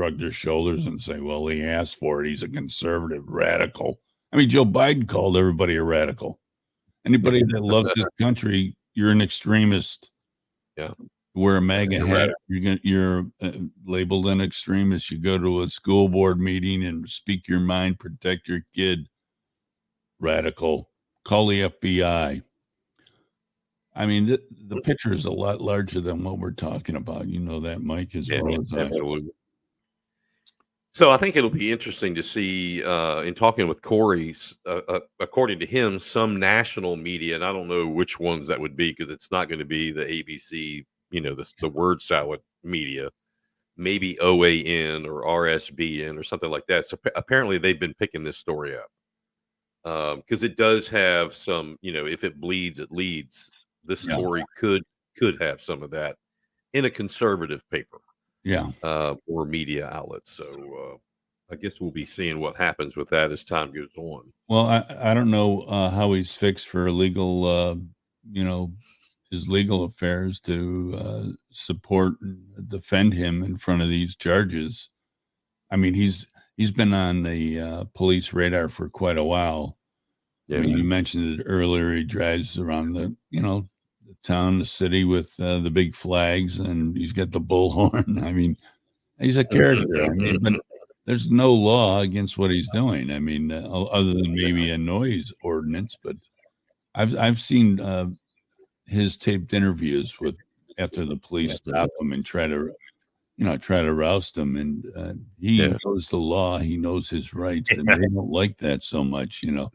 shrug their shoulders and say, well, he asked for it. He's a conservative radical. I mean, Joe Biden called everybody a radical. Anybody that loves this country, you're an extremist. Yeah. Wear a MAGA hat, you're labeled an extremist. You go to a school board meeting and speak your mind, protect your kid. Radical. Call the FBI. I mean, the picture is a lot larger than what we're talking about. You know that, Mike, as well as absolutely. So I think it'll be interesting to see in talking with Corey, according to him, some national media, and I don't know which ones that would be because it's not going to be the ABC, the word salad media, maybe OAN or RSBN or something like that. So apparently they've been picking this story up because it does have some, if it bleeds, it leads. This story could have some of that in a conservative paper. Or media outlets. So I guess we'll be seeing what happens with that as time goes on. Well, I don't know how he's fixed for legal, his legal affairs to support and defend him in front of these charges. I mean, he's been on the police radar for quite a while. I mean, you mentioned it earlier. He drives around the town, the city with the big flags, and he's got the bullhorn. I mean, he's a character. I mean, but there's no law against what he's doing. I mean, other than maybe a noise ordinance. But I've seen his taped interviews with after the police stop him and try to roust him. And he knows the law. He knows his rights, and they don't like that so much. No.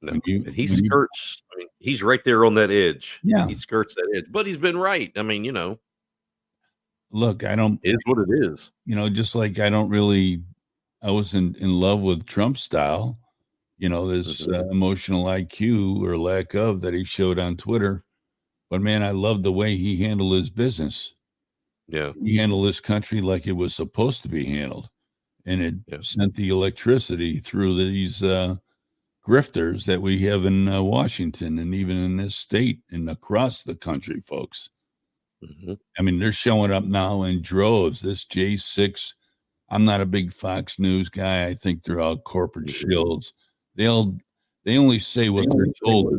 And he skirts. I mean, he's right there on that edge. Yeah, he skirts that edge, but he's been right. I mean, look, I don't. It is what it is. Just like I was in love with Trump style. This emotional IQ or lack of that he showed on Twitter. But man, I love the way he handled his business. Yeah, he handled this country like it was supposed to be handled, and it sent the electricity through these grifters that we have in Washington and even in this state and across the country, folks. I mean, they're showing up now in droves. This J6, I'm not a big Fox News guy. I think they're all corporate shills. They only say what they're told.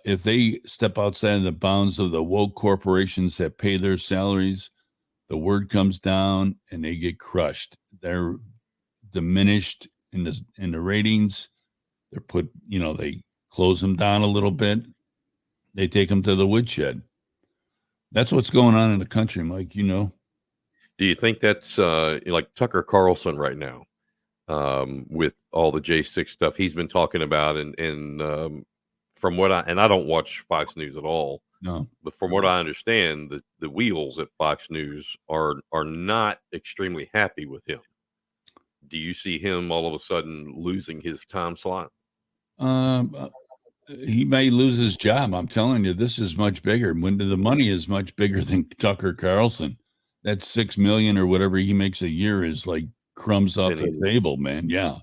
If they step outside the bounds of the woke corporations that pay their salaries, the word comes down and they get crushed. They're diminished in the ratings. They're put, they close them down a little bit. They take them to the woodshed. That's what's going on in the country, Mike. Do you think that's like Tucker Carlson right now with all the J6 stuff he's been talking about? And from what I don't watch Fox News at all. No. But from what I understand, the wheels at Fox News are not extremely happy with him. Do you see him all of a sudden losing his time slot? He may lose his job. I'm telling you, this is much bigger. When the money is much bigger than Tucker Carlson, that $6 million or whatever he makes a year is like crumbs off the table, man. Yeah,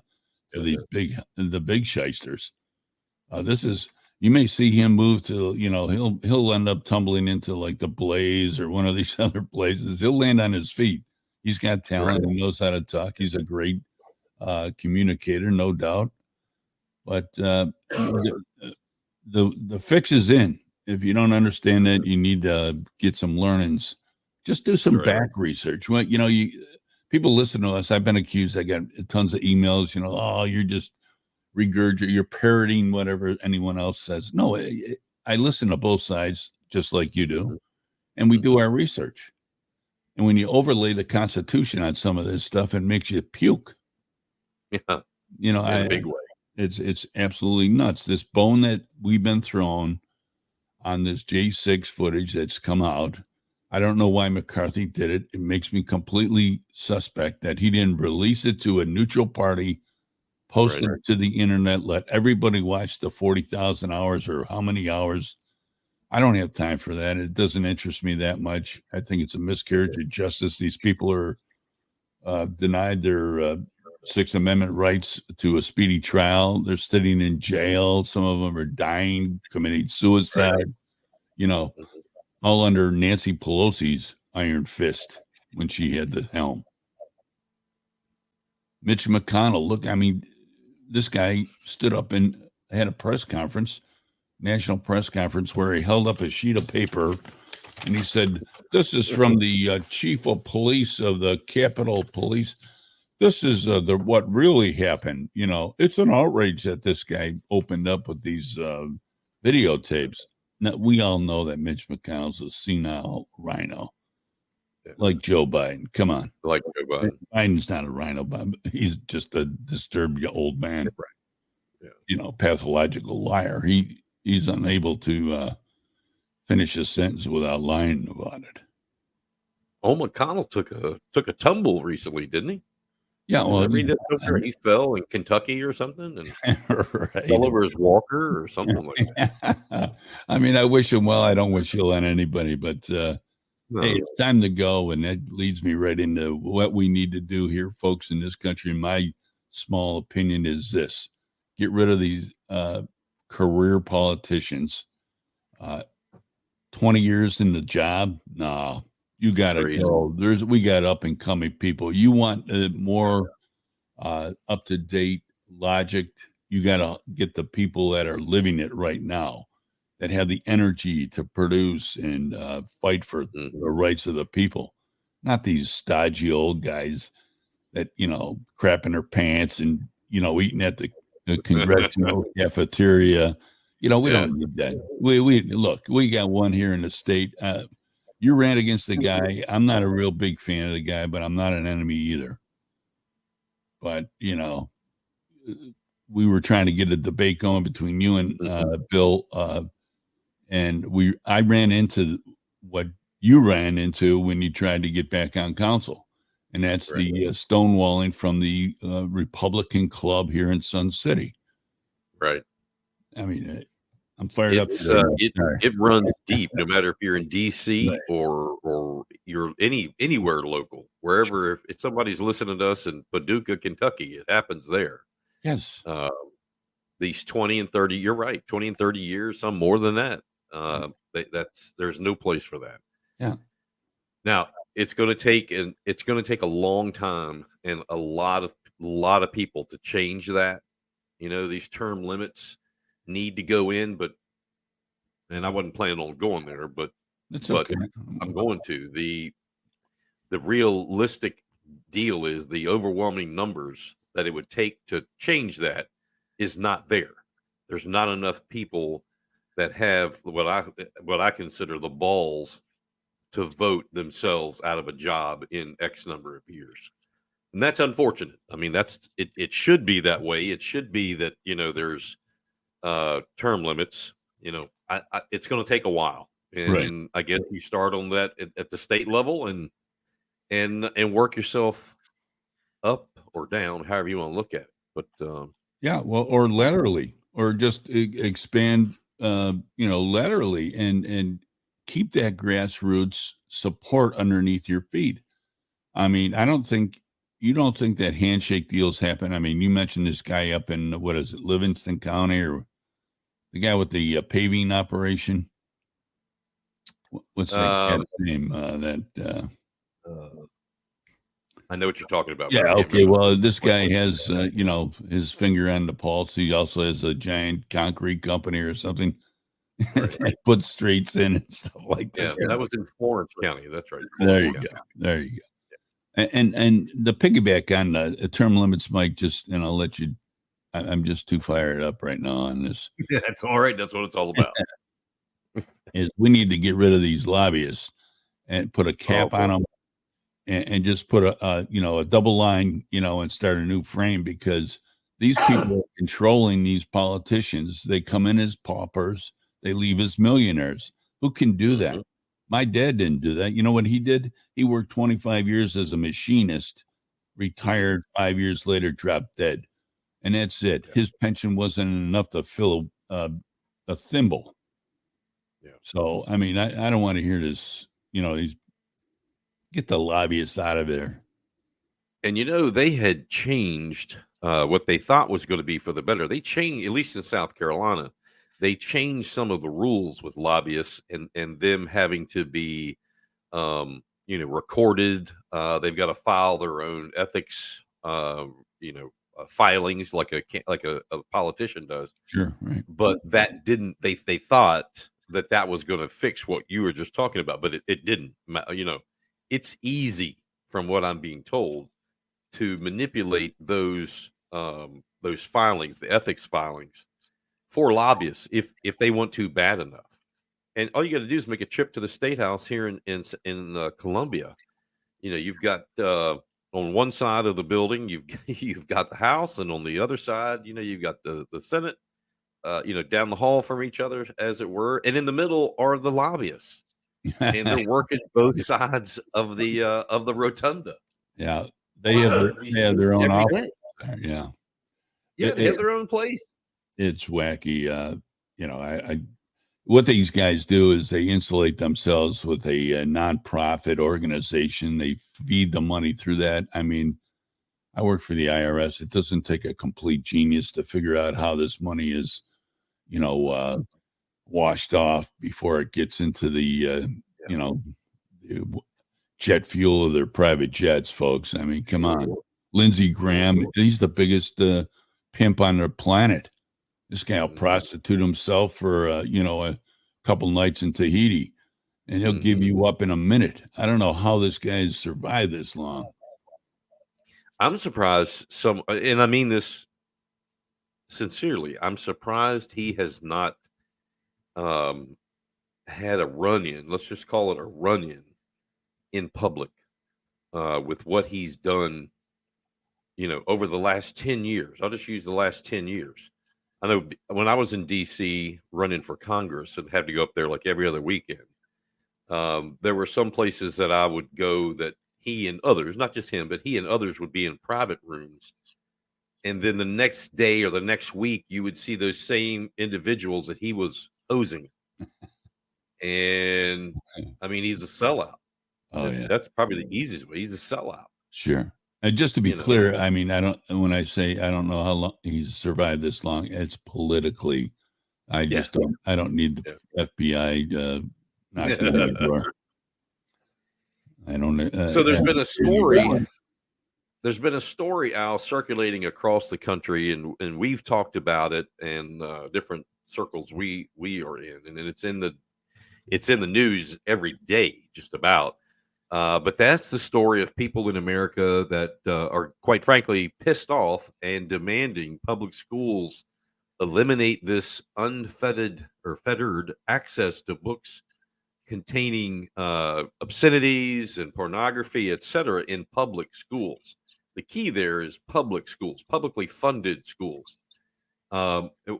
for these big shysters. You may see him move to, he'll end up tumbling into like the Blaze or one of these other places. He'll land on his feet. He's got talent. He knows how to talk. He's a great communicator, no doubt. But the fix is in. If you don't understand that, you need to get some learnings. Just do some back research. Well, people listen to us. I've been accused. I got tons of emails. You're just you're parroting whatever anyone else says. No, I listen to both sides just like you do, and we do our research. And when you overlay the Constitution on some of this stuff, it makes you puke. Yeah, in a big way. It's absolutely nuts. This bone that we've been thrown on this J6 footage that's come out. I don't know why McCarthy did it. It makes me completely suspect that he didn't release it to a neutral party, post it to the internet, let everybody watch the 40,000 hours or how many hours. I don't have time for that. It doesn't interest me that much. I think it's a miscarriage of justice. These people are denied their Sixth Amendment rights to a speedy trial. They're sitting in jail. Some of them are dying, committing suicide, all under Nancy Pelosi's iron fist. when she had the helm. Mitch McConnell, look, I mean, this guy stood up and had a press conference, national press conference, where he held up a sheet of paper and he said, "This is from the chief of police of the Capitol Police. This is what really happened. You know, it's an outrage that this guy opened up with these videotapes." Now, we all know that Mitch McConnell's a senile rhino, like Joe Biden. Come on. Like Joe Biden. Biden's not a rhino, but he's just a disturbed old man. Right. Yeah. You know, pathological liar. He's unable to finish a sentence without lying about it. Oh, McConnell took a tumble recently, didn't he? Yeah, well, he fell in Kentucky or something, and right. fell over his walker or something like that. I mean, I wish him well. I don't wish ill on anybody, but No. hey, it's time to go, and that leads me right into what we need to do here, folks, in this country. My small opinion is this: get rid of these career politicians. 20 years in the job, no. You got to go. We got up and coming people. You want more up to date logic. You got to get the people that are living it right now, that have the energy to produce and fight for the rights of the people. Not these stodgy old guys that, you know, crapping their pants and, you know, eating at the congressional cafeteria. You know, we don't need that. We got one here in the state. You ran against the guy. I'm not a real big fan of the guy, but I'm not an enemy either. But, you know, we were trying to get a debate going between you and Bill. And I ran into what you ran into when you tried to get back on council. And that's the stonewalling from the Republican club here in Sun City. Right. I mean, I'm fired up. It runs deep, no matter if you're in DC or you're anywhere local, wherever. If somebody's listening to us in Paducah, Kentucky, it happens there. Yes. These 20 and 30, you're right, 20 and 30 years, some more than that. There's no place for that. Yeah. Now it's going to take a long time and a lot of people to change that. You know, these term limits need to go in, and I wasn't planning on going there, but okay. I'm going to. The realistic deal is the overwhelming numbers that it would take to change that is not there. There's not enough people that have what I consider the balls to vote themselves out of a job in X number of years. And that's unfortunate. I mean, it should be that way. It should be that, you know, there's term limits. You know, it's going to take a while, and I guess you start on that at the state level and work yourself up or down, however you want to look at it. But or laterally, or just expand, laterally, and keep that grassroots support underneath your feet. I mean, you don't think that handshake deals happen. I mean, you mentioned this guy up in, what is it, Livingston County, or the guy with the paving operation. What's that guy's name? I know what you're talking about. Yeah. Okay. Well, this guy has, his finger on the pulse. He also has a giant concrete company or something that puts streets in and stuff like this. Yeah, that was in Florence County. That's right. There you go. And the piggyback on the term limits, Mike, and I'll let you. I'm just too fired up right now on this. Yeah, that's all right. That's what it's all about. Is we need to get rid of these lobbyists and put a cap on them, and just put a double line, and start a new frame, because these people are controlling these politicians. They come in as paupers, they leave as millionaires. Who can do that? My dad didn't do that. You know what he did? He worked 25 years as a machinist, retired 5 years later, dropped dead. And that's it. His pension wasn't enough to fill a thimble. Yeah. So, I mean, I don't want to hear this, get the lobbyists out of there. And, they had changed what they thought was going to be for the better. They changed, at least in South Carolina, they changed some of the rules with lobbyists and them having to be recorded. They've got to file their own ethics, filings like a politician does. Sure, right. But that didn't. They thought that was going to fix what you were just talking about, but it didn't. It's easy, from what I'm being told, to manipulate those filings, the ethics filings, for lobbyists if they want to bad enough. And all you got to do is make a trip to the state house here in Columbia. You've got on one side of the building, you've got the House, and on the other side, you've got the Senate. Down the hall from each other, as it were, and in the middle are the lobbyists, and they're working both sides of the rotunda. Yeah, they have their own office there. Yeah, they have their own place. It's wacky. I what these guys do is they insulate themselves with a nonprofit organization. They feed the money through that. I mean, I work for the IRS. It doesn't take a complete genius to figure out how this money is, washed off before it gets into the, jet fuel of their private jets, folks. I mean, come on. Lindsey Graham, he's the biggest pimp on the planet. This guy will prostitute himself for, a couple nights in Tahiti, and he'll give you up in a minute. I don't know how this guy's survived this long. I'm surprised and I mean this sincerely, I'm surprised he has not had a run-in, let's just call it a run-in, in public with what he's done, over the last 10 years. I'll just use the last 10 years. I know when I was in D.C. running for Congress and had to go up there like every other weekend, there were some places that I would go that he and others, not just him, but he and others would be in private rooms. And then the next day or the next week, you would see those same individuals that he was hosing. And I mean, he's a sellout. Oh, yeah. That's probably the easiest way. He's a sellout. Sure. And just to be clear, I mean, when I say I don't know how long he's survived this long, it's politically. I don't need the FBI knocking on the door. I don't. So there's been a story. There's been a story, Al, circulating across the country, and we've talked about it in different circles we are in, and it's in the news every day, just about. But that's the story of people in America that are, quite frankly, pissed off and demanding public schools eliminate this unfettered or fettered access to books containing obscenities and pornography, etc., in public schools. The key there is public schools, publicly funded schools.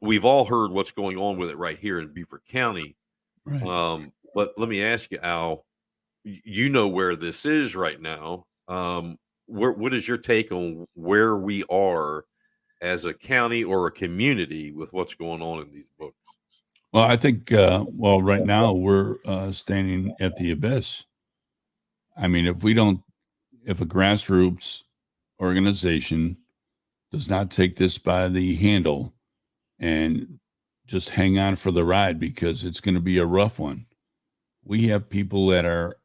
We've all heard what's going on with it right here in Beaufort County. Right. But let me ask you, Al, you know where this is right now. What is your take on where we are as a county or a community with what's going on in these books? Well, I think, right now we're standing at the abyss. I mean, if a grassroots organization does not take this by the handle and just hang on for the ride, because it's going to be a rough one. We have people that are,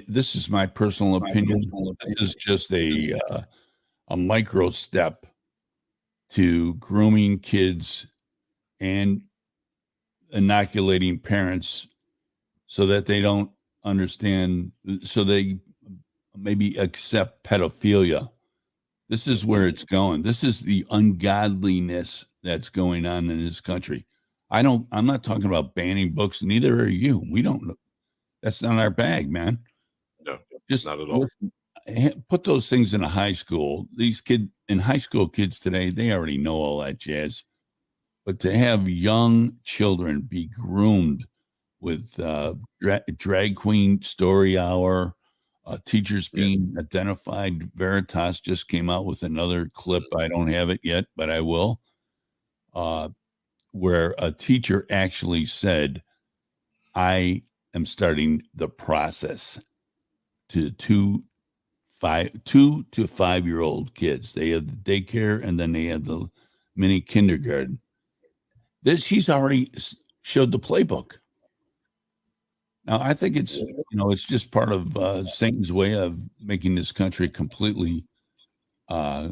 this is my personal opinion, this is just a micro step to grooming kids and inoculating parents so that they don't understand, so they maybe accept pedophilia. This is where it's going. This is the ungodliness that's going on in this country. I'm not talking about banning books, neither are you. We don't, that's not our bag, man. No, just not at all. Put those things in a high school. These high school kids today, they already know all that jazz. But to have young children be groomed with drag queen story hour, teachers being identified. Veritas just came out with another clip. I don't have it yet, but I will. Where a teacher actually said, I am starting the process to 2 to 5 year old kids. They have the daycare and then they have the mini kindergarten. She's already showed the playbook. Now, I think it's it's just part of Satan's way of making this country completely uh,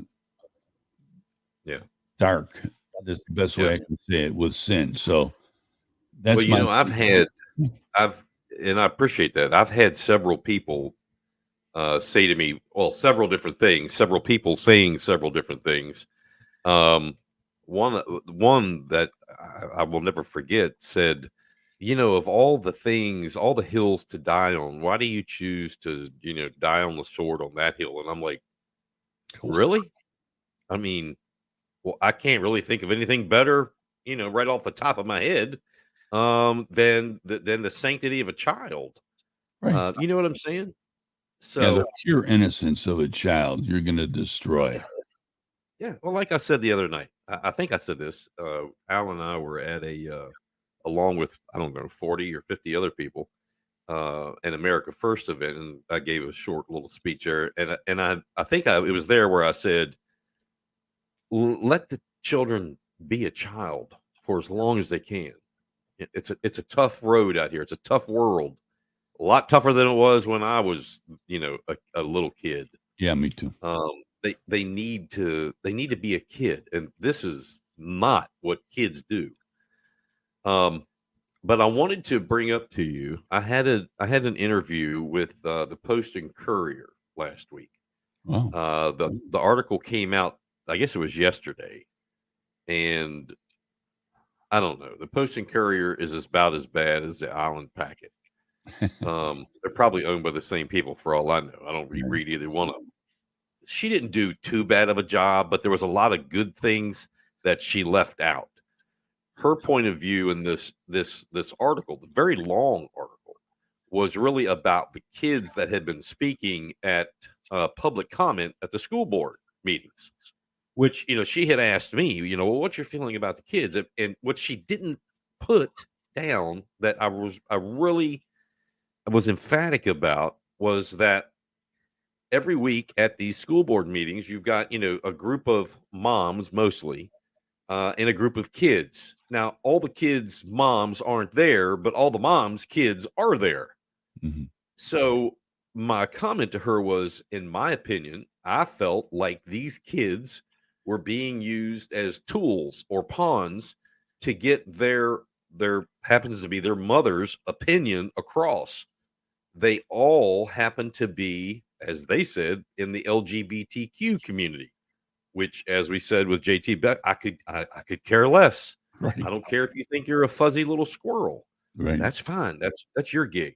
Yeah. dark. That's the best way Yeah. I can say it, with sin. So Well, that's my. I've, and I appreciate that. I've had several people say to me, well, several different things, several people saying several different things. Um, one that I will never forget said, of all the things, all the hills to die on, why do you choose to, die on the sword on that hill? And I'm like, really? I mean, well, I can't really think of anything better, right off the top of my head, than the sanctity of a child. Right. You know what I'm saying? Yeah, the So, pure innocence of a child you're going to destroy. yeah. Well, like I said the other night, I think I said this. Al and I were at along with, I don't know, 40 or 50 other people, an America First event, and I gave a short little speech there, and I think it was there where I said, Let the children be a child for as long as they can. It's a tough road out here. It's a tough world, a lot tougher than it was when I was, a little kid. Yeah, me too. They need to be a kid, and this is not what kids do. Um, but I wanted to bring up to you. I had an interview with the Post and Courier last week. Wow. The article came out, I guess it was yesterday, and I don't know. The Post and Courier is about as bad as the Island Packet. They're probably owned by the same people for all I know. I don't read either one of them. She didn't do too bad of a job, but there was a lot of good things that she left out. Her point of view in this article, the very long article, was really about the kids that had been speaking at public comment at the school board meetings, which she had asked me, well, what's your feeling about the kids? And what she didn't put down that I really was emphatic about was that every week at these school board meetings, you've got a group of moms mostly, and a group of kids. Now, all the kids' moms aren't there, but all the moms' kids are there. Hmm. So my comment to her was, in my opinion, I felt like these kids were being used as tools or pawns to get their happens to be their mother's opinion across. They all happen to be, as they said, in the LGBTQ community, which, as we said with JT Beck, I could care less. Right. I don't care if you think you're a fuzzy little squirrel. Right. That's fine. That's your gig.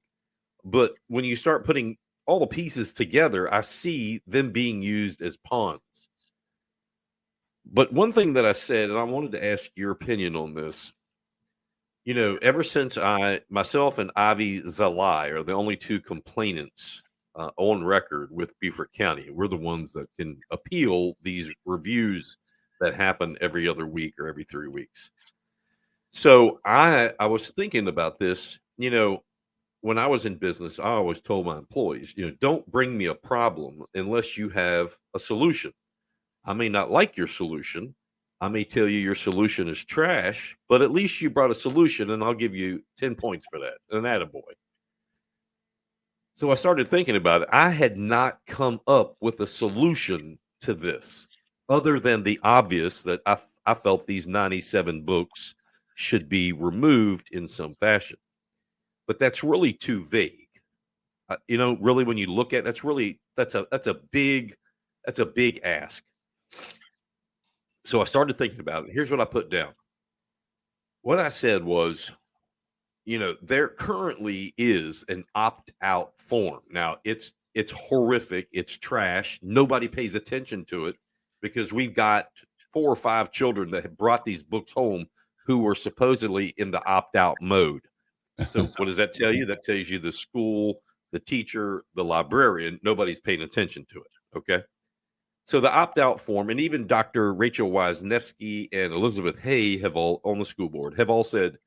But when you start putting all the pieces together, I see them being used as pawns. But one thing that I said, and I wanted to ask your opinion on this, ever since myself and Ivy Zalai are the only two complainants on record with Beaufort County. We're the ones that can appeal these reviews that happen every other week or every 3 weeks. So I was thinking about this, when I was in business, I always told my employees, don't bring me a problem unless you have a solution. I may not like your solution. I may tell you your solution is trash, but at least you brought a solution, and I'll give you 10 points for that. An attaboy. So I started thinking about it. I had not come up with a solution to this other than the obvious that I felt these 97 books should be removed in some fashion. But that's really too vague. Really, when you look at that's a big ask. So I started thinking about it. Here's what I put down. What I said was, there currently is an opt-out form. Now, it's horrific, it's trash. Nobody pays attention to it because we've got 4 or 5 children that have brought these books home who were supposedly in the opt-out mode. So what does that tell you? That tells you the school, the teacher, the librarian, nobody's paying attention to it. Okay. So the opt-out form, and even Dr. Rachel Wisniewski and Elizabeth Hay have all on the school board have all said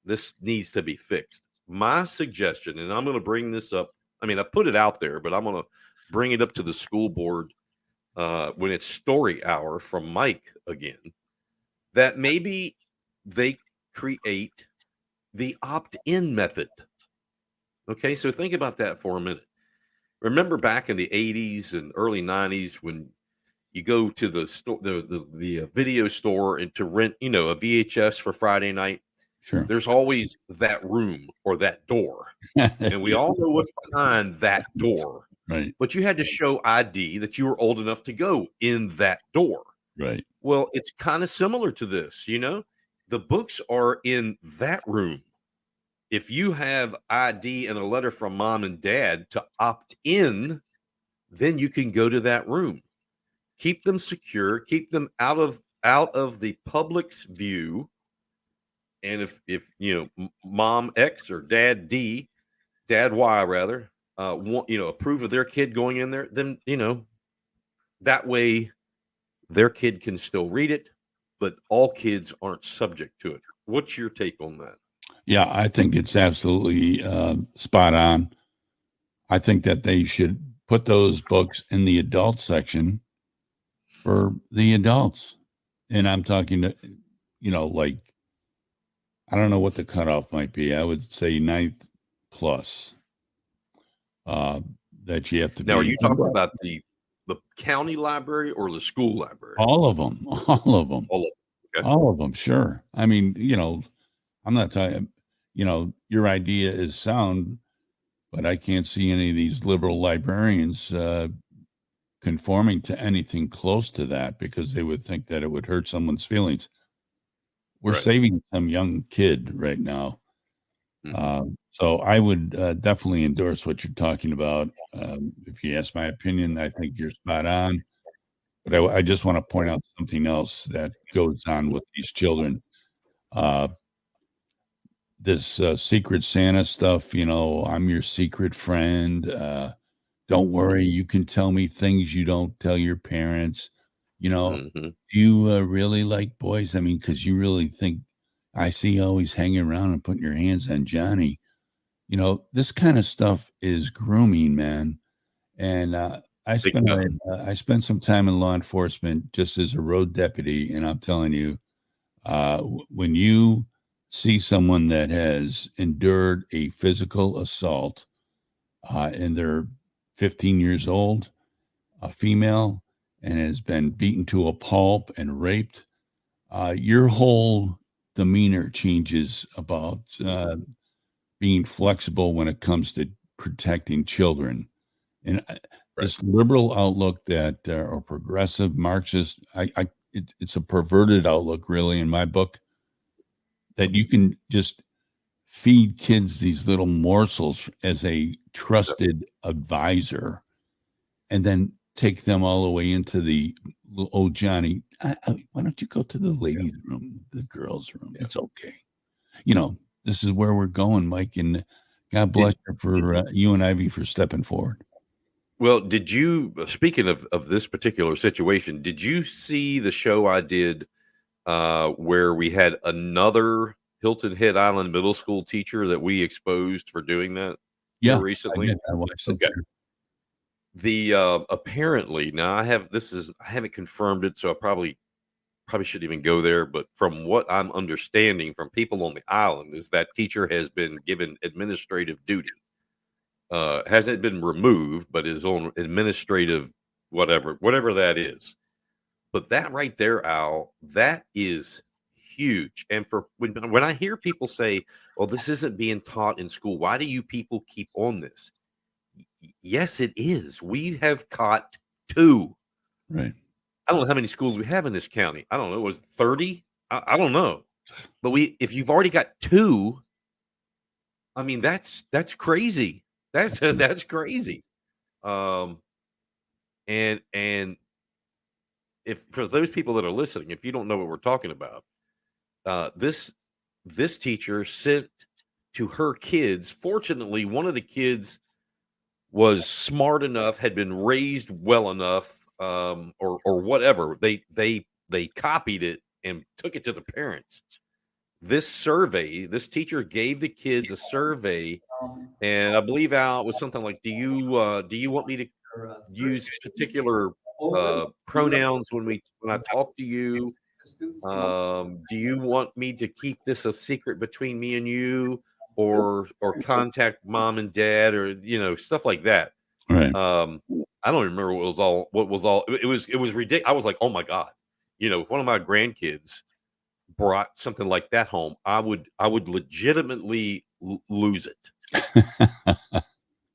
this needs to be fixed. My suggestion, and I'm going to bring this up. I mean, I put it out there, but I'm going to bring it up to the school board when it's story hour from Mike again, that maybe they create the opt-in method. Okay, so think about that for a minute. Remember back in the 80s and early 90s when you go to the store, the video store, and to rent, a VHS for Friday night, Sure. there's always that room or that door, and we Yeah, all know what's behind that door. right, But you had to show ID that you were old enough to go in that door. right. Well, it's kind of similar to this. The books are in that room. If you have ID and a letter from mom and dad to opt in, then you can go to that room. Keep them secure, keep them out of the public's view. And if mom X or dad Y rather, approve of their kid going in there, then that way their kid can still read it, but all kids aren't subject to it. What's your take on that? Yeah, I think it's absolutely spot on. I think that they should put those books in the adult section for the adults. And I'm talking to, like, I don't know what the cutoff might be. I would say ninth plus, uh, that you have to Now, are be you talking about the county library or the school library? all of them, all of them, All of them. Okay. all of them. Sure. I mean, I'm not talking, your idea is sound, but I can't see any of these liberal librarians conforming to anything close to that because they would think that it would hurt someone's feelings. We're Right. saving some young kid right now. So I would definitely endorse what you're talking about. If you ask my opinion, I think you're spot on. But I just want to point out something else that goes on with these children. Uh, this Secret Santa stuff, I'm your secret friend. Don't worry, you can tell me things you don't tell your parents. Mhm. Do you really like boys? I mean, because you really think I see you always hanging around and putting your hands on Johnny. This kind of stuff is grooming, man. And Big time. I spent some time in law enforcement just as a road deputy, and I'm telling you, when you see someone that has endured a physical assault, and they're 15 years old, a female, and has been beaten to a pulp and raped, your whole demeanor changes about being flexible when it comes to protecting children. And Right. this liberal outlook that or progressive Marxist, it's a perverted outlook, really, in my book, that you can just feed kids these little morsels as a trusted advisor and then take them all the way into the oh Johnny, why don't you go to the ladies' room, the girls' room? Yeah. It's okay. This is where we're going, Mike, and God Did bless you for you and Ivy for stepping forward. Well, did you speaking of this particular situation, did you see the show I did where we had another Hilton Head Island middle school teacher that we exposed for doing that here Yeah, I recently? did. I watched it Okay. too. The apparently now I haven't confirmed it, so I probably shouldn't even go there. But from what I'm understanding from people on the island, is that teacher has been given administrative duty. Hasn't been removed, but is on administrative whatever that is. But that right there, Al, that is huge. And for when I hear people say, "Well, this isn't being taught in school. Why do you people keep on this?" Yes, it is. We have caught two. Right. I don't know how many schools we have in this county. I don't know. Was it 30? I don't know. But if you've already got two, I mean that's crazy. That's crazy. Um, and if for those people that are listening, if you don't know what we're talking about, this teacher sent to her kids. Fortunately, one of the kids was smart enough, had been raised well enough, or whatever. They copied it and took it to the parents. This teacher gave the kids a survey, and I believe Al, it was something like, do you want me to use particular pronouns when I talk to you? Do you want me to keep this a secret between me and you? or contact mom and dad, or stuff like that. Right. I don't remember what was all. It was ridiculous. I was like, oh my god, if one of my grandkids brought something like that home, I would legitimately lose it.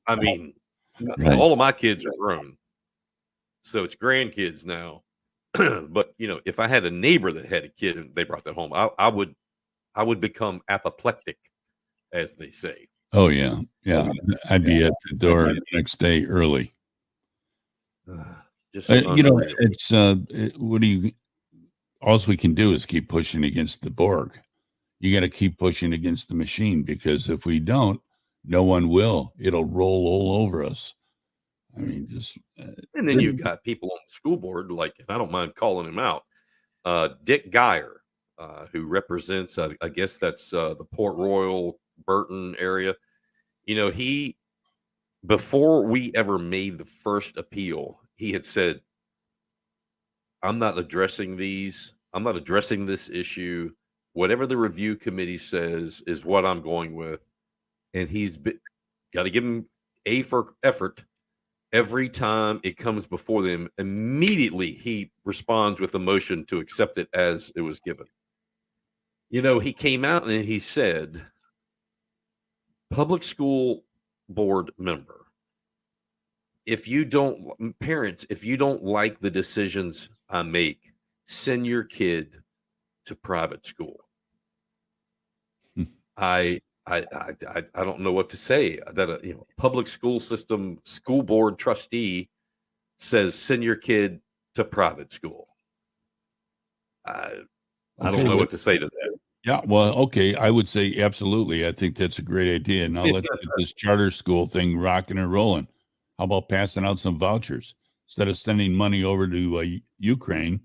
I mean, Right. all of my kids are grown, so it's grandkids now. But if I had a neighbor that had a kid and they brought that home, I would become apoplectic, as they say. Oh yeah. Yeah. I'd be at the door the next day early. Just It's what do you? All we can do is keep pushing against the Borg. You got to keep pushing against the machine, because if we don't, no one will. It'll roll all over us. I mean, just and then you've got people on the school board, like, and I don't mind calling him out, Dick Geyer, who represents, I guess that's the Port Royal, Burton area. He, before we ever made the first appeal, he had said, I'm not addressing this issue. Whatever the review committee says is what I'm going with. And he's got to give him A for effort. Every time it comes before them, immediately he responds with a motion to accept it as it was given. He came out and he said, public school board member, parents, if you don't like the decisions I make, send your kid to private school. I don't know what to say. That a public school system school board trustee says send your kid to private school. I don't know what to say to that. Yeah, well, okay, I would say absolutely. I think that's a great idea. Now let's get this charter school thing rocking and rolling. How about passing out some vouchers instead of sending money over to Ukraine,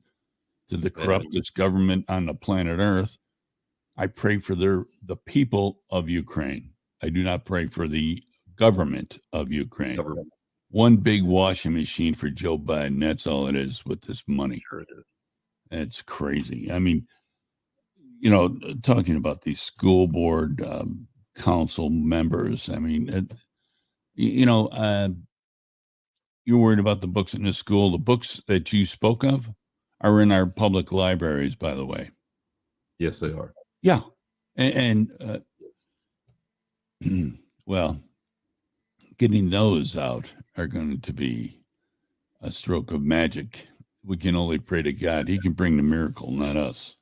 to the corruptest government on the planet Earth? I pray for the people of Ukraine. I do not pray for the government of Ukraine. One big washing machine for Joe Biden. That's all it is with this money. Sure it is. It's crazy. I mean, talking about these school board council members. I mean, you're worried about the books in the school. The books that you spoke of are in our public libraries, by the way. Yes, they are. Yeah. And well, getting those out are going to be a stroke of magic. We can only pray to God. He can bring the miracle, not us.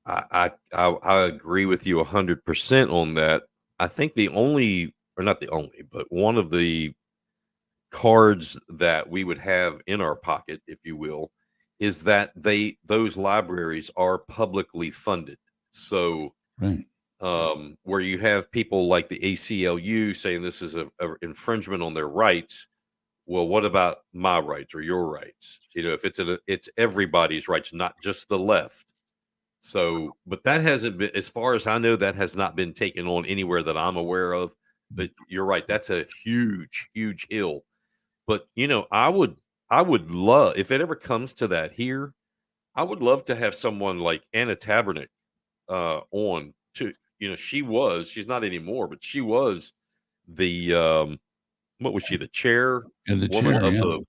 I agree with you 100% on that. I think one of the cards that we would have in our pocket, if you will, is that those libraries are publicly funded. So, right. Where you have people like the ACLU saying this is a infringement on their rights. Well, what about my rights or your rights? If it's everybody's rights, not just the left. So, but that hasn't been, as far as I know, that has not been taken on anywhere that I'm aware of. But you're right, that's a huge, huge hill. But I would love, if it ever comes to that here, I would love to have someone like Anna Tabernick on to, she's not anymore, but she was the what was she, the chair woman of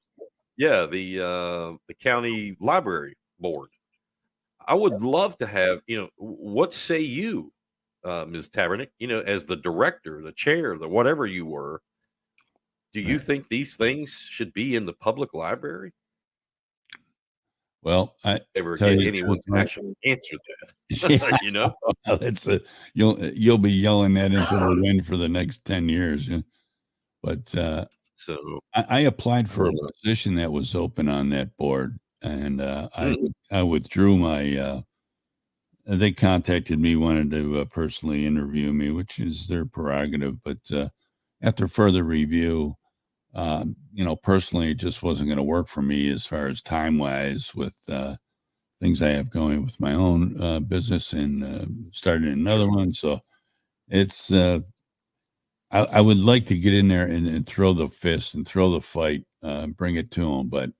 the county library board. I would love to have, what say you, Ms. Tabernick, as the director, the chair, the whatever you were, do you think these things should be in the public library? Well, I ever get anyone to actually answer that. That's you'll be yelling that into the wind for the next 10 years. But so I applied for a position that was open on that board, and I withdrew my. They contacted me, wanted to personally interview me, which is their prerogative. But after further review, personally, it just wasn't going to work for me as far as time wise with things I have going with my own business and starting another one. So it's, I would like to get in there and throw the fist and throw the fight, bring it to them. But,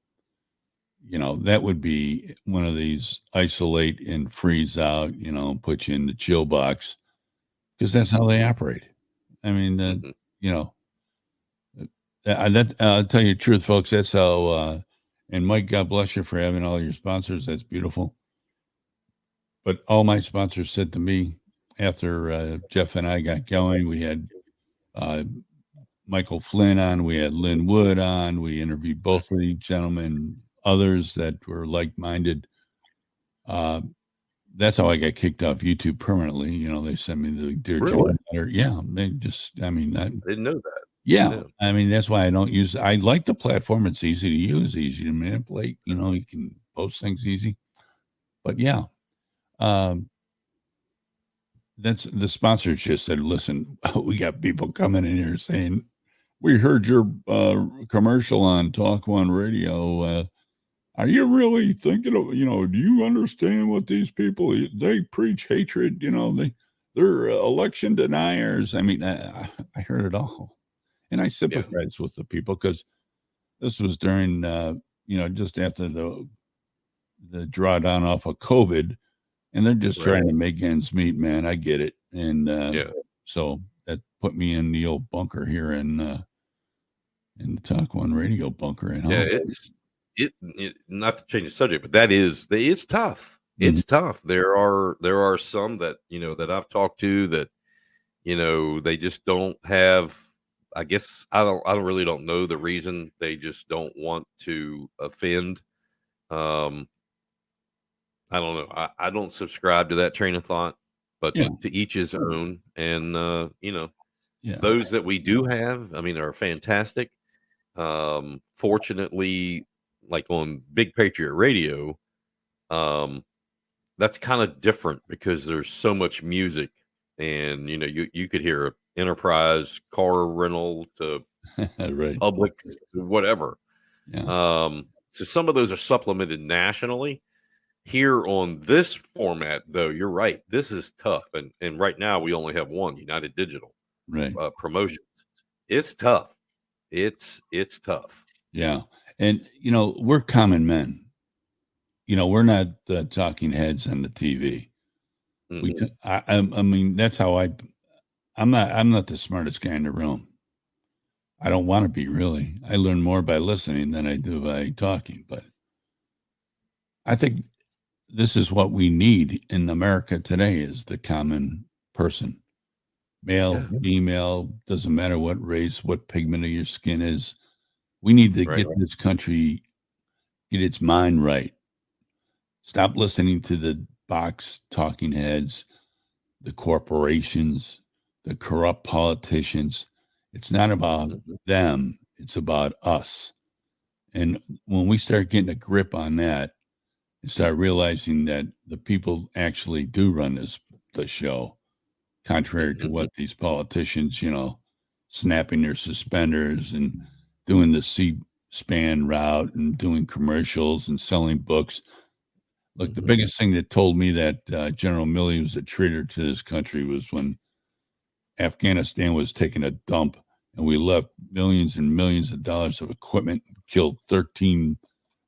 that would be one of these isolate and freeze out, put you in the chill box because that's how they operate. I mean, Mhm. you know, I'll tell you the truth, folks. That's how. And Mike, God bless you for having all your sponsors. That's beautiful. But all my sponsors said to me after Jeff and I got going, we had uh, Michael Flynn on, we had Lynn Wood on, we interviewed both of these gentlemen, others that were like-minded. That's how I got kicked off YouTube permanently. You know, they sent me the Dear John Really? letter. Yeah, they just, I mean, I didn't know that. yeah, Yeah. I mean, that's why I don't use. I like the platform. It's easy to use, easy to manipulate. You know, you can post things easy. But yeah, um, that's the sponsors just said, listen, we got people coming in here saying, we heard your commercial on Talk One Radio. Are you really thinking of, do you understand what these people, they preach hatred, they're election deniers. I mean, I heard it all. And I sympathize with the people because this was during, just after the drawdown off of COVID, and they're just trying to make ends meet, man. I get it. And so that put me in the old bunker here in the Talk One Radio bunker. And it not to change the subject, but that is tough. It's tough. There are some that that I've talked to that they just don't have. I guess I really don't know the reason. They just don't want to offend. I don't know. I don't subscribe to that train of thought, but to each his own. And those that we do have, I mean, are fantastic. Fortunately, like on Big Patriot Radio, that's kind of different because there's so much music, and you could hear Enterprise, car rental to right. public, whatever. Yeah. So some of those are supplemented nationally. Here on this format, though, you're right. This is tough, and right now we only have one United Digital promotions. It's tough. It's tough. Yeah, and we're common men. We're not talking heads on the TV. I mean, that's how I'm not the smartest guy in the room. I don't want to be, really. I learn more by listening than I do by talking. But I think this is what we need in America today: is the common person, male, female, doesn't matter what race, what pigment of your skin is. We need to get this country, get its mind right. Stop listening to the box talking heads, the corporations, the corrupt politicians. It's not about them. It's about us. And when we start getting a grip on that and start realizing that the people actually do run the show, contrary to what these politicians, snapping their suspenders and doing the C-SPAN route and doing commercials and selling books. Look, the biggest thing that told me that General Milley was a traitor to this country was when Afghanistan was taking a dump and we left millions and millions of dollars of equipment, killed 13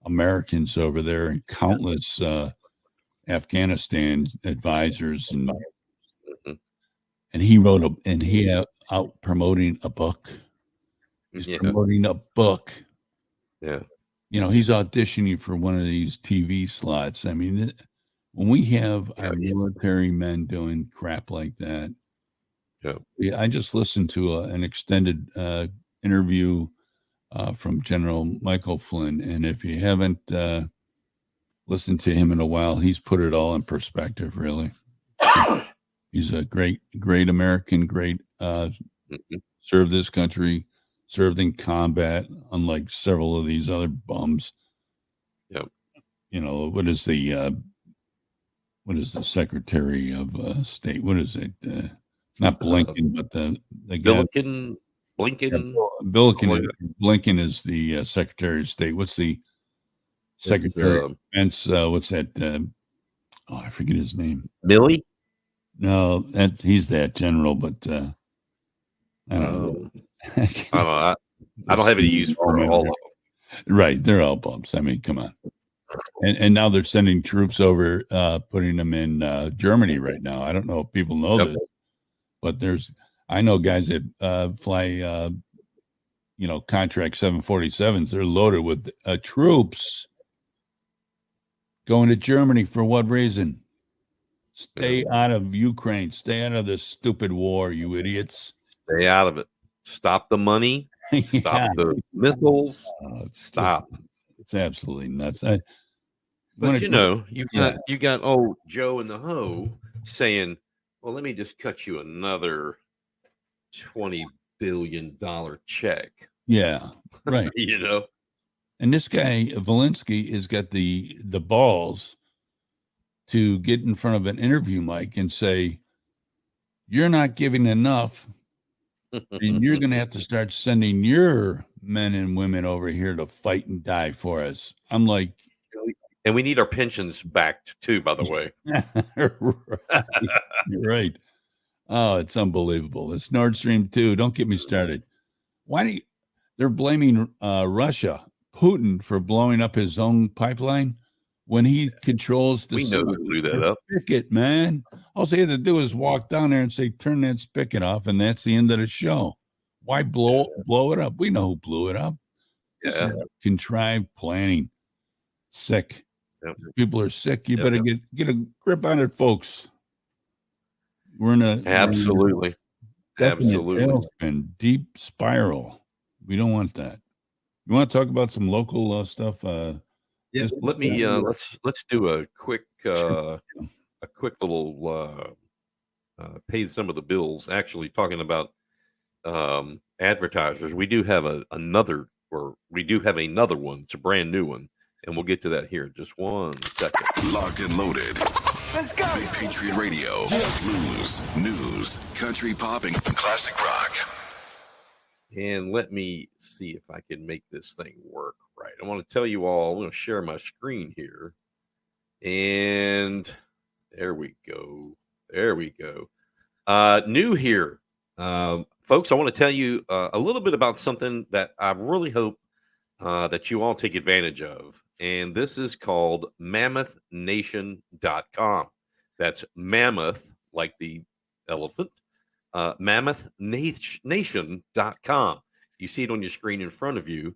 Americans over there and countless Afghanistan advisors. And he wrote out promoting a book. He's promoting a book. Yeah. He's auditioning for one of these TV slots. I mean, when we have our military men doing crap like that, I just listened to an extended interview from General Michael Flynn, and if you haven't listened to him in a while, he's put it all in perspective. Really, he's a great American, great served this country. Served in combat, unlike several of these other bums. Yep. What is the Secretary of State? What is it? Not Blinken, but the guy. Blinken. Blinken is the Secretary of State. What's the Secretary of Defense? What's that? I forget his name. Milley? No, he's that general, but I don't know. I don't have any use for all of them. Right, they're all bumps. I mean, come on. And now they're sending troops over, putting them in Germany right now. I don't know if people know this, But I know guys that fly, contract 747s. They're loaded with troops going to Germany for what reason? Stay out of Ukraine. Stay out of this stupid war, you idiots. Stay out of it. Stop the money. Stop the missiles. Stop. It's absolutely nuts. But you got old Joe in the Ho saying, "Well, let me just cut you another $20 billion check." Yeah, right. And this guy Valinsky has got the balls to get in front of an interview mic and say, "You're not giving enough, and you're going to have to start sending your men and women over here to fight and die for us." I'm like, and we need our pensions back too, by the way. Right. Oh, it's unbelievable. It's Nord Stream 2. Don't get me started. They're blaming Russia, Putin, for blowing up his own pipeline when he controls the spigot, man. All he had to do is walk down there and say, "Turn that spigot off," and that's the end of the show. Why blow it up? We know who blew it up. This is contrived planning. Sick. Yep. People are sick. You better get a grip on it, folks. We're in a absolutely tailspin, deep spiral. We don't want that. You want to talk about some local stuff? Let me let's do a quick little pay some of the bills. Actually, talking about advertisers, we do have another one. It's a brand new one, and we'll get to that here in just 1 second. Locked and loaded. Let's go. Big Patriot Radio. Blues, news, country pop, and classic rock. And let me see if I can make this thing work right. I want to tell you all, I'm going to share my screen here. And there we go. New here. Folks, I want to tell you a little bit about something that I really hope that you all take advantage of. And this is called MammothNation.com. That's mammoth, like the elephant. MammothNation.com. You see it on your screen in front of you.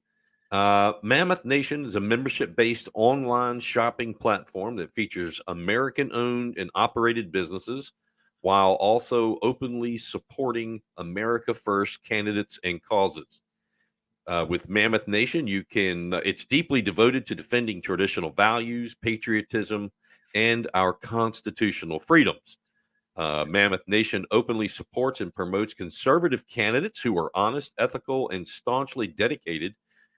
Mammoth Nation is a membership-based online shopping platform that features American-owned and operated businesses while also openly supporting America First candidates and causes. With Mammoth Nation, it's deeply devoted to defending traditional values, patriotism, and our constitutional freedoms. Mammoth Nation openly supports and promotes conservative candidates who are honest, ethical, and staunchly dedicated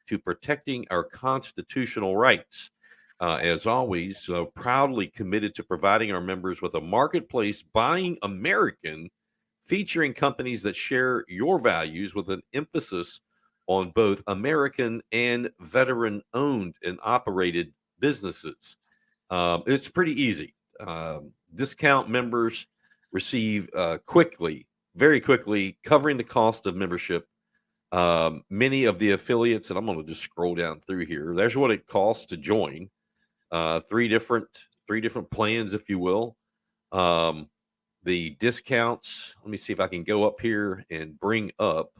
to protecting our constitutional rights. As always, proudly committed to providing our members with a marketplace buying American, featuring companies that share your values with an emphasis on both American and veteran-owned and operated businesses. It's pretty easy. Discount members receive very quickly, covering the cost of membership. Many of the affiliates, and I'm going to just scroll down through here. There's what it costs to join. Three different plans, if you will. The discounts. Let me see if I can go up here and bring up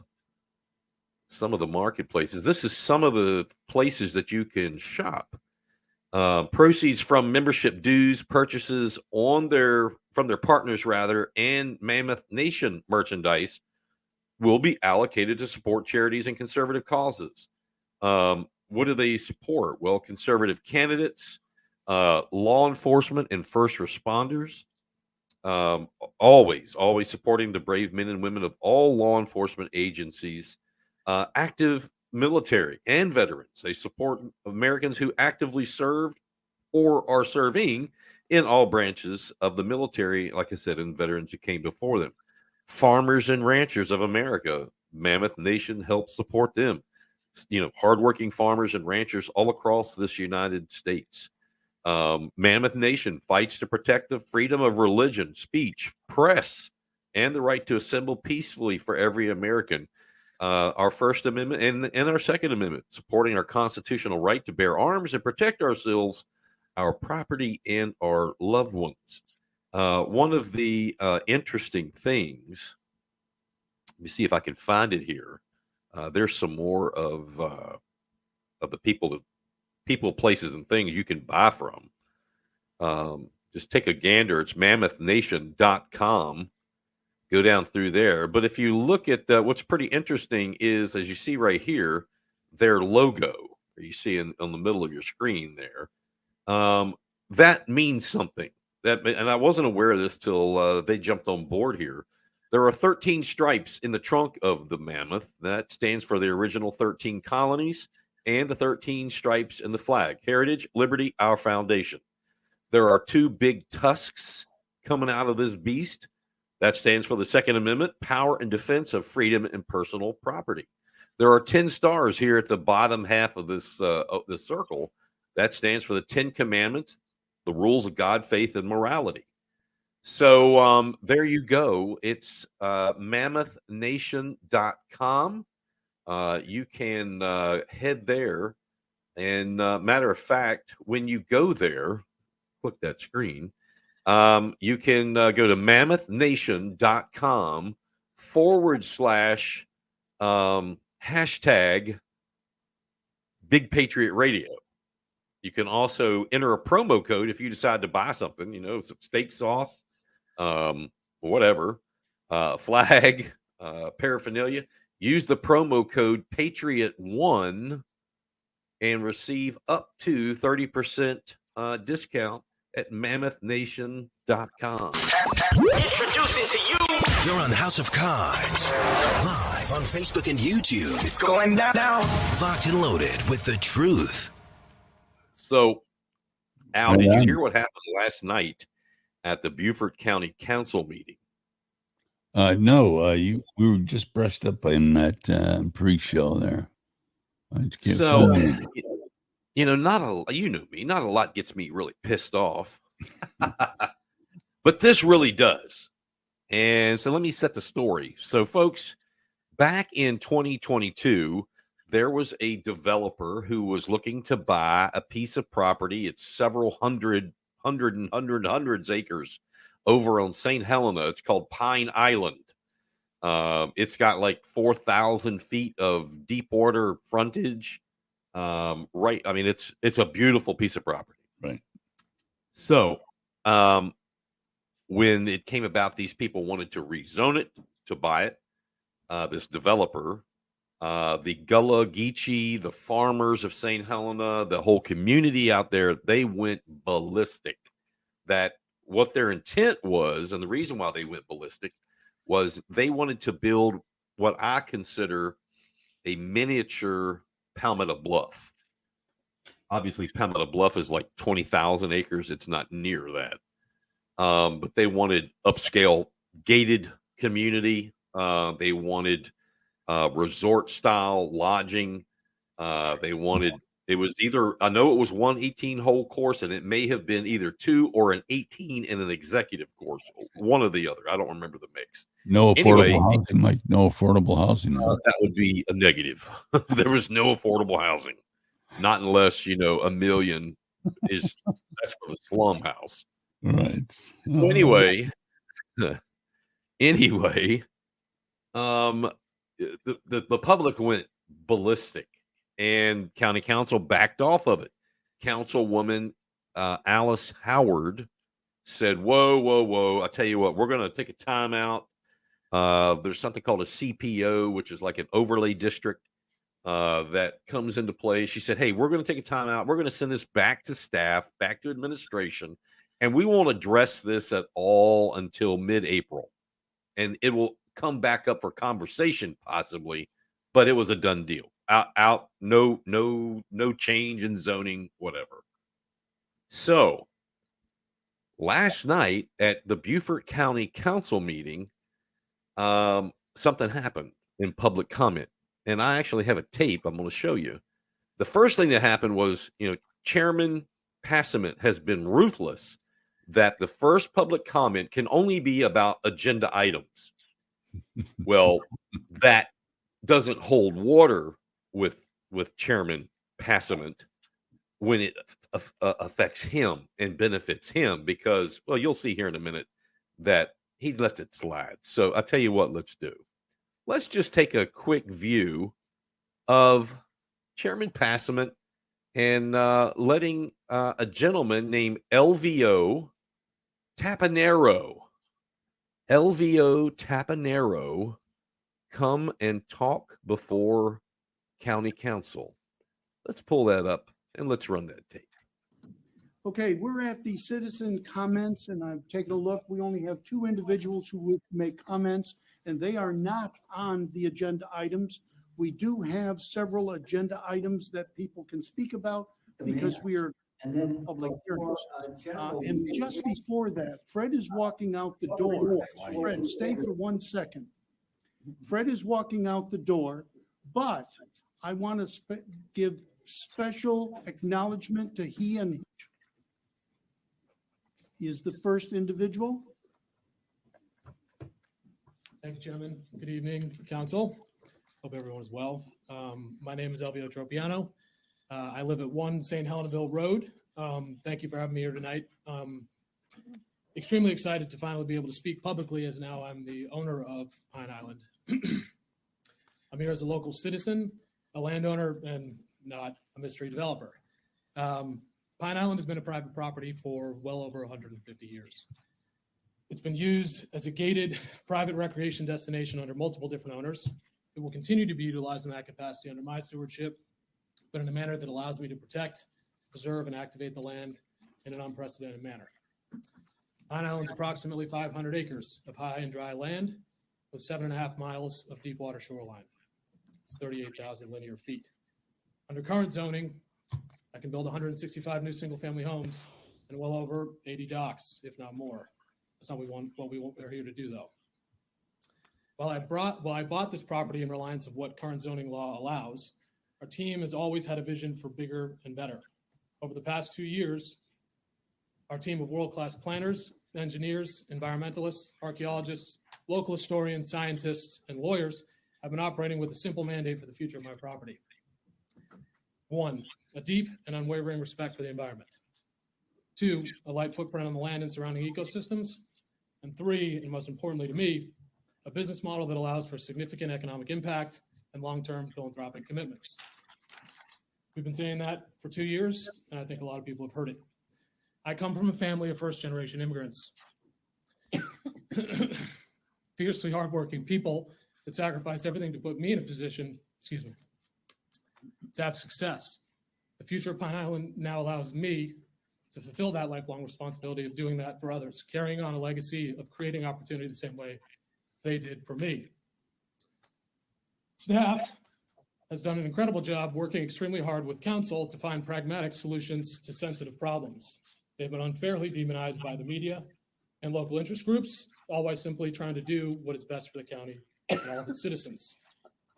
some of the marketplaces. This is some of the places that you can shop. Proceeds from membership dues purchases from their partners and Mammoth Nation merchandise will be allocated to support charities and conservative causes. What do they support? Well, conservative candidates, law enforcement, and first responders. Always supporting the brave men and women of all law enforcement agencies, active military and veterans. They support Americans who actively served or are serving in all branches of the military, like I said, and veterans who came before them. Farmers and ranchers of America. Mammoth Nation helps support them. Hardworking farmers and ranchers all across this United States. Mammoth Nation fights to protect the freedom of religion, speech, press, and the right to assemble peacefully for every American. Our First Amendment and our Second Amendment, supporting our constitutional right to bear arms and protect ourselves, our property, and our loved ones. One of the interesting things Let me see if I can find it here. There's some more of the people, places, and things you can buy from. Just take a gander. It's mammoethnation.com. Go down through there. But if you look at what's pretty interesting is, as you see right here, their logo, you see on the middle of your screen there, that means something. And I wasn't aware of this till they jumped on board here. There are 13 stripes in the trunk of the mammoth. That stands for the original 13 colonies and the 13 stripes in the flag. Heritage, liberty, our foundation. There are 2 big tusks coming out of this beast. That stands for the Second Amendment, power and defense of freedom and personal property. There are 10 stars here at the bottom half of this circle. That stands for the 10 Commandments, the rules of God, faith, and morality. So there you go. It's mammoethnation.com. You can head there. And matter of fact, when you go there, click that screen. You can go to mammoethnation.com / hashtag Big Patriot Radio. You can also enter a promo code if you decide to buy something, some steak sauce, whatever, flag, paraphernalia. Use the promo code Patriot1 and receive up to 30% discount at mammoethnation.com. Introducing to you. You're on House of Cards, live on Facebook and YouTube. It's going down now. Locked and loaded with the truth. So, Al, did you hear what happened last night at the Beaufort County Council meeting? No, we were just brushed up in that pre-show there. So, not a lot gets me really pissed off, but this really does. And so let me set the story. So, folks, back in 2022, there was a developer who was looking to buy a piece of property. It's several hundreds acres over on St. Helena. It's called Pine Island. It's got like 4,000 feet of deep water frontage. Right. I mean, it's a beautiful piece of property. Right. So, when it came about, these people wanted to rezone it to buy it. This developer, the Gullah Geechee, the farmers of St. Helena, the whole community out there, they went ballistic. That what their intent was, and the reason why they went ballistic, was they wanted to build what I consider a miniature Palmetto Bluff. Obviously, Palmetto Bluff is like 20,000 acres. It's not near that. But they wanted upscale gated community. They wanted resort style lodging. They wanted, it was either, I know it was one 18-hole course, and it may have been either 2 or an 18 and an executive course, one or the other. I don't remember the mix. No affordable housing, Mike. No affordable housing. That would be a negative. There was no affordable housing, not unless $1 million is that's for the slum house. Right. So anyway, the public went ballistic, and county council backed off of it. Councilwoman Alice Howard said, whoa, I tell you what, we're going to take a timeout. There's something called a CPO, which is like an overlay district that comes into play. She said, hey, we're going to take a timeout. We're going to send this back to staff, back to administration, and we won't address this at all until mid-April. And it will come back up for conversation possibly, but it was a done deal. No change in zoning, whatever. So last night at the Beaufort County Council meeting, something happened in public comment, and I actually have a tape I'm going to show you. The first thing that happened was, Chairman Passament has been ruthless that the first public comment can only be about agenda items. Well, that doesn't hold water with Chairman Passament when it affects him and benefits him, because, well, you'll see here in a minute that he lets it slide. So I'll tell you what, let's do. let's just take a quick view of Chairman Passament and letting a gentleman named LVO Tapanero come and talk before county council. Let's pull that up and let's run that tape. Okay, we're at the citizen comments, and I've taken a look. We only have 2 individuals who would make comments, and they are not on the agenda items. We do have several agenda items that people can speak about because we are public hearings. And just before that, Fred is walking out the door. Fred, stay for 1 second. Fred is walking out the door, but I want to give special acknowledgement to he and he is the first individual. Thank you, Chairman. Good evening, Council. Hope everyone is well. My name is Elvio Tropiano. I live at 1 St. Helenville Road. Thank you for having me here tonight. Extremely excited to finally be able to speak publicly, as now I'm the owner of Pine Island. I'm here as a local citizen, a landowner, and not a mystery developer. Pine Island has been a private property for well over 150 years. It's been used as a gated private recreation destination under multiple different owners. It will continue to be utilized in that capacity under my stewardship, but in a manner that allows me to protect, preserve, and activate the land in an unprecedented manner. Pine Island is approximately 500 acres of high and dry land with 7.5 miles of deep water shoreline. It's 38,000 linear feet. Under current zoning, I can build 165 new single-family homes and well over 80 docks, if not more. That's not what we're here to do, though. While I bought this property in reliance of what current zoning law allows, our team has always had a vision for bigger and better. Over the past 2 years, our team of world-class planners, engineers, environmentalists, archaeologists, local historians, scientists, and lawyers have been operating with a simple mandate for the future of my property. 1, a deep and unwavering respect for the environment. 2, a light footprint on the land and surrounding ecosystems. And 3, and most importantly to me, a business model that allows for significant economic impact and long-term philanthropic commitments. We've been saying that for 2 years, and I think a lot of people have heard it. I come from a family of first-generation immigrants. Fiercely hardworking people that sacrificed everything to put me in a position, to have success. The future of Pine Island now allows me to fulfill that lifelong responsibility of doing that for others, carrying on a legacy of creating opportunity the same way they did for me. Staff has done an incredible job working extremely hard with council to find pragmatic solutions to sensitive problems. They've been unfairly demonized by the media and local interest groups, all while simply trying to do what is best for the county and all of its citizens.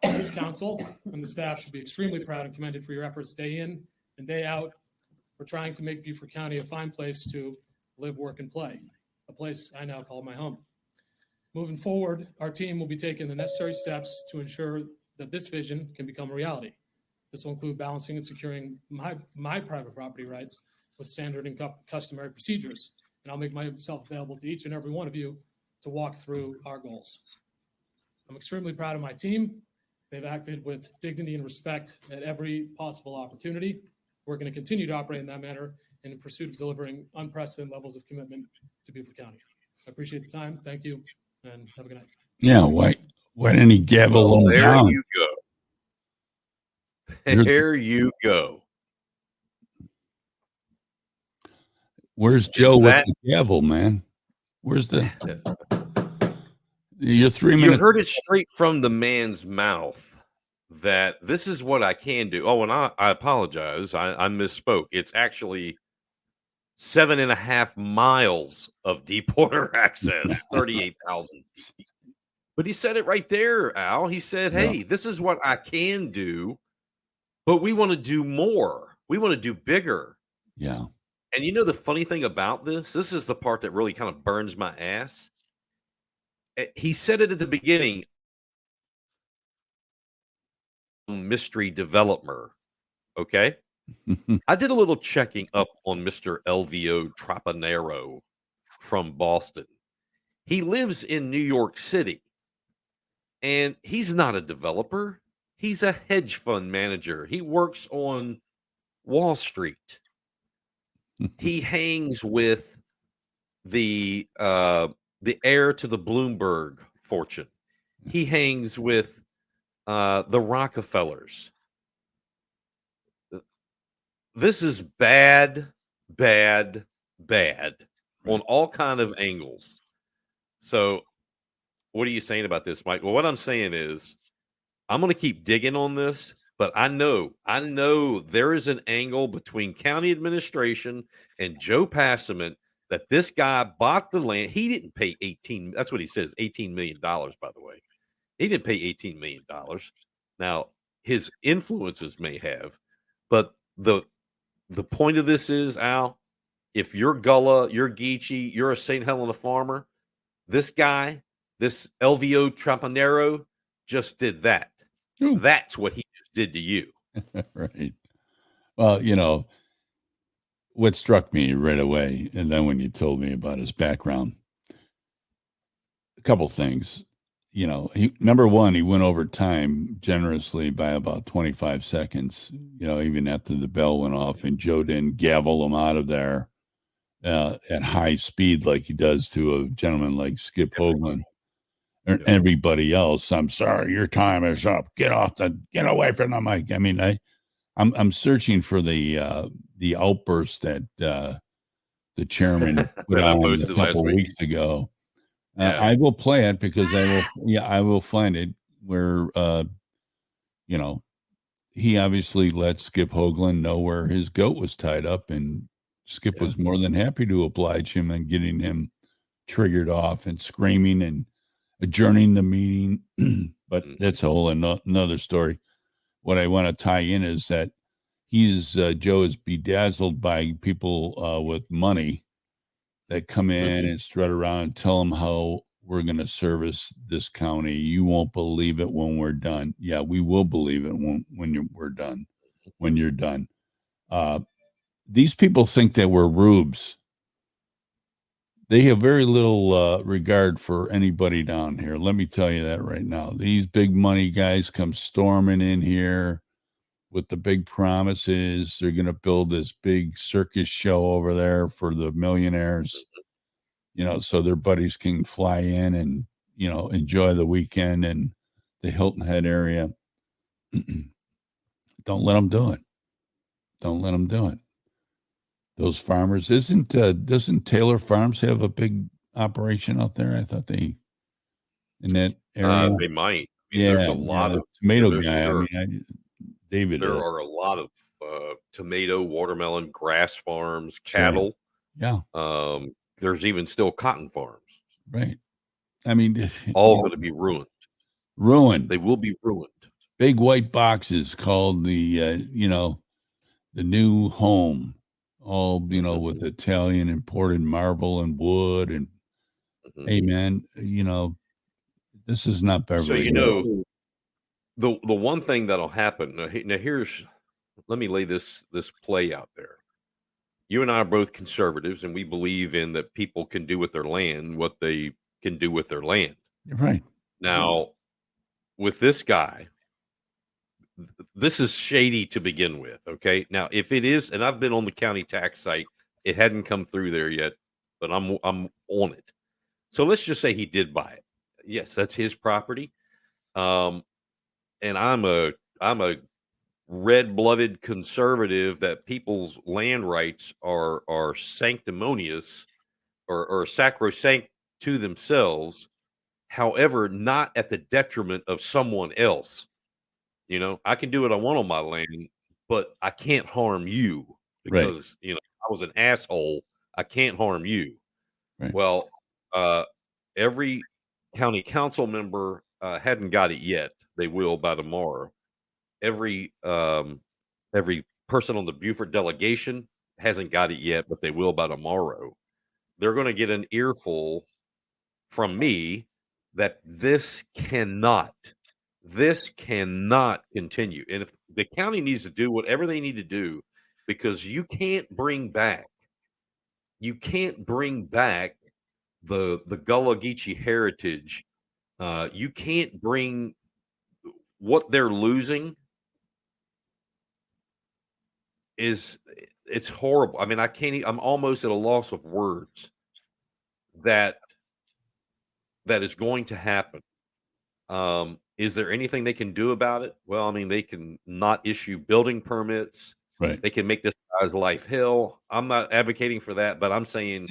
This council and the staff should be extremely proud and commended for your efforts day in and day out for trying to make Beaufort County a fine place to live, work, and play, a place I now call my home. Moving forward, our team will be taking the necessary steps to ensure that this vision can become a reality. This will include balancing and securing my private property rights with standard and customary procedures. And I'll make myself available to each and every one of you to walk through our goals. I'm extremely proud of my team. They've acted with dignity and respect at every possible opportunity. We're going to continue to operate in that manner in pursuit of delivering unprecedented levels of commitment to Beaufort County. I appreciate the time. Thank you, and have a good night. Yeah, why didn't he gavel him down? You go. There you go. Where's Joe with the gavel, man? Where's the... You're 3 minutes. You heard it straight from the man's mouth that this is what I can do. Oh, and I apologize. I misspoke. It's actually 7.5 miles of deep water access, 38,000. But he said it right there, Al. He said, hey, this is what I can do, but we want to do more. We want to do bigger. Yeah. And you know the funny thing about this is the part that really kind of burns my ass. He said it at the beginning. Mystery developer. Okay. I did a little checking up on Mr. LVO Trapanero from Boston. He lives in New York City. And he's not a developer. He's a hedge fund manager. He works on Wall Street. He hangs with the heir to the Bloomberg fortune. He hangs with the Rockefellers. This is bad, bad, bad on all kind of angles. So what are you saying about this, Mike? Well, what I'm saying is I'm going to keep digging on this, but I know there is an angle between county administration and Joe Passament that this guy bought the land. He didn't pay 18. That's what he says, $18 million, by the way. He didn't pay $18 million. Now, his influences may have, but the point of this is, Al, if you're Gullah, you're Geechee, you're a St. Helena farmer, this guy, this LVO Trapanero, just did that. Ooh. That's what he just did to you. Right. Well, what struck me right away, and then when you told me about his background, a couple things. Number one, he went over time generously by about 25 seconds, even after the bell went off, and Joe didn't gavel him out of there at high speed like he does to a gentleman like Skip Hoagland or everybody else. I'm sorry, your time is up. Get away from the mic. I mean, I'm searching for the outburst that the chairman put on a couple weeks ago. I will play it because I will find it where, he obviously let Skip Hoagland know where his goat was tied up, and Skip was more than happy to oblige him and getting him triggered off and screaming and adjourning the meeting. But that's a whole another story. What I want to tie in is that Joe is bedazzled by people with money that come in and strut around and tell them how we're going to service this county. You won't believe it when we're done. Yeah, we will believe it when we're done. When you're done, these people think that we're rubes. They have very little regard for anybody down here. Let me tell you that right now. These big money guys come storming in here with the big promises. They're going to build this big circus show over there for the millionaires, so their buddies can fly in and, enjoy the weekend in the Hilton Head area. Don't let them do it. Don't let them do it. Those farmers, doesn't Taylor Farms have a big operation out there? I thought in that area. They might. There's a lot of tomato guy. David. There are a lot of tomato, watermelon, grass farms, cattle. Right. Yeah. There's even still cotton farms. Right. All going to be ruined. Ruined. They will be ruined. Big white boxes called the new home. All, with Italian imported marble and wood. And hey, man, this is not Beverly. So, the one thing that'll happen now, let me lay this play out there. You and I are both conservatives, and we believe in that people can do with their land what they can do with their land. You're right. Now, with this guy, this is shady to begin with. Okay. Now, if it is, and I've been on the county tax site, it hadn't come through there yet, but I'm on it. So let's just say he did buy it. Yes, that's his property. And I'm a red-blooded conservative that people's land rights are sanctimonious or sacrosanct to themselves. However, not at the detriment of someone else. I can do what I want on my land, but I can't harm you because, I was an asshole. I can't harm you. Right. Well, every county council member hadn't got it yet. They will by tomorrow. Every person on the Beaufort delegation hasn't got it yet, but they will by tomorrow. They're going to get an earful from me that this cannot continue. And if the county needs to do whatever they need to do, because you can't bring back the Gullah Geechee heritage You can't bring what they're losing it's horrible. I mean, I can't. I'm almost at a loss of words that is going to happen. Is there anything they can do about it? Well, I mean, they can not issue building permits. Right. They can make this guy's life hell. I'm not advocating for that, but I'm saying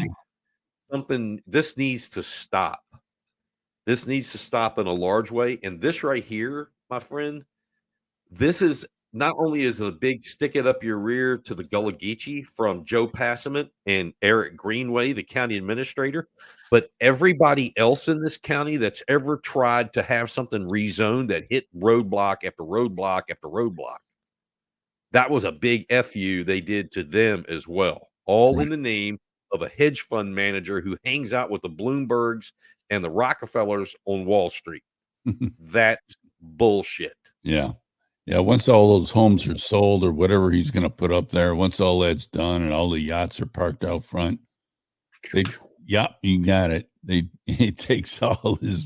this needs to stop. This needs to stop in a large way. And this right here, my friend, this is not only is it a big stick it up your rear to the Gullah Geechee from Joe Passament and Eric Greenway, the county administrator, but everybody else in this county that's ever tried to have something rezoned that hit roadblock after roadblock after roadblock. That was a big FU they did to them as well, all in the name of a hedge fund manager who hangs out with the Bloombergs and the Rockefellers on Wall Street. That's bullshit. Yeah. Yeah. Once all those homes are sold or whatever he's going to put up there, once all that's done and all the yachts are parked out front, you got it. It takes all his